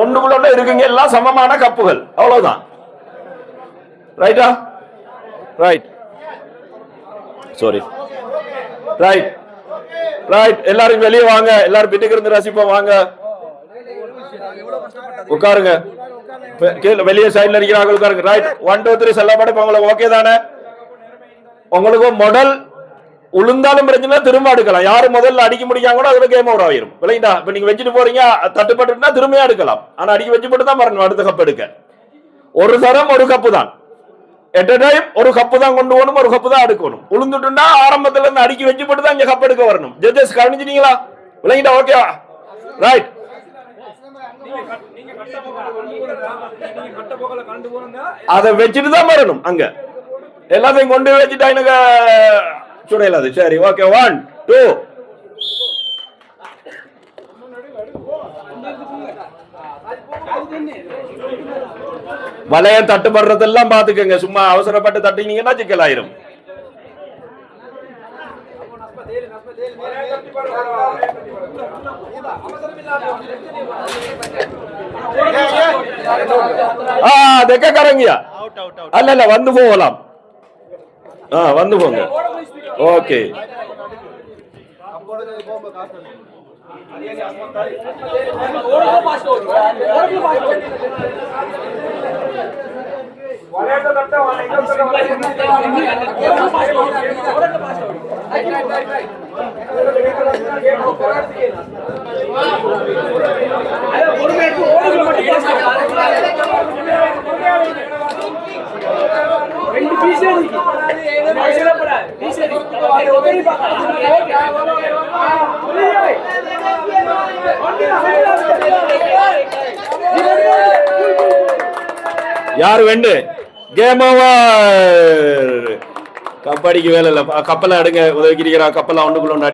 ஒன்றுக்குள்ள இருக்குங்க எல்லாம் சமமான கப்புகள் அவ்வளவுதான். ரைட்டா? ரைட். சாரி. Right right. எல்லாரும் வெளியே வாங்க, எல்லாரும் பின்னுக்கு இருந்து ரசிப்போம். வாங்க உட்காருங்க. வெளியே சைட்ல இருக்கிறாங்க உட்காருங்க. ரைட் 1 2 3 செல்லப்பட உங்களுக்கு ஓகே தானே? உங்களுக்கு முதல் உளுந்தாலும் பிரச்சனை திரும்ப எடுக்கலாம். யாரு முதல்ல அடிக்க முடியாங்க கூட அதுல கேம் ஓவர் ஆயிரும். விளையாண்டா இப்ப நீங்க வச்சுட்டு போறீங்க தட்டுப்பட்டுனா திரும்பியா எடுக்கலாம். ஆனா அடிக்க வச்சு போட்டு தான் வரணும் அடுத்த கப் எடுக்க. ஒரு தரம் ஒரு கப்பு தான். எட் டைம் ஒரு கப்பு தான் கொண்டு போகணும், ஒரு கப்பு தான் எடுக்கணும். உளுந்துட்டுனா ஆரம்பத்துல இருந்து அடிக்க வச்சு போட்டு தான் இங்க கப் எடுக்க வரணும். ஜட்ஜஸ் கவனிச்சிட்டீங்களா? விளையாண்டா ஓகேவா? ரைட். அதை வச்சுட்டு தான் வரணும். அங்க எல்லாத்தையும் கொண்டு வச்சுட்டா எனக்கு சுடையலாது. சரி ஓகே 1 2 வளையம் தட்டுப்படுறதெல்லாம் பாத்துக்கங்க. சும்மா அவசரப்பட்டு தட்டினீங்கன்னா சிக்கலாயிரும். கரங்கியா அல்ல இல்ல வந்து போகலாம். வந்து போங்க. ஓகே யாரு வெண்டு கேம் ஓவர். கப்படிக்கு வேலை இல்ல. கப்பலை அடுங்க உதவிக்கிறா. கப்பலை ஒண்ணுக்குள்ள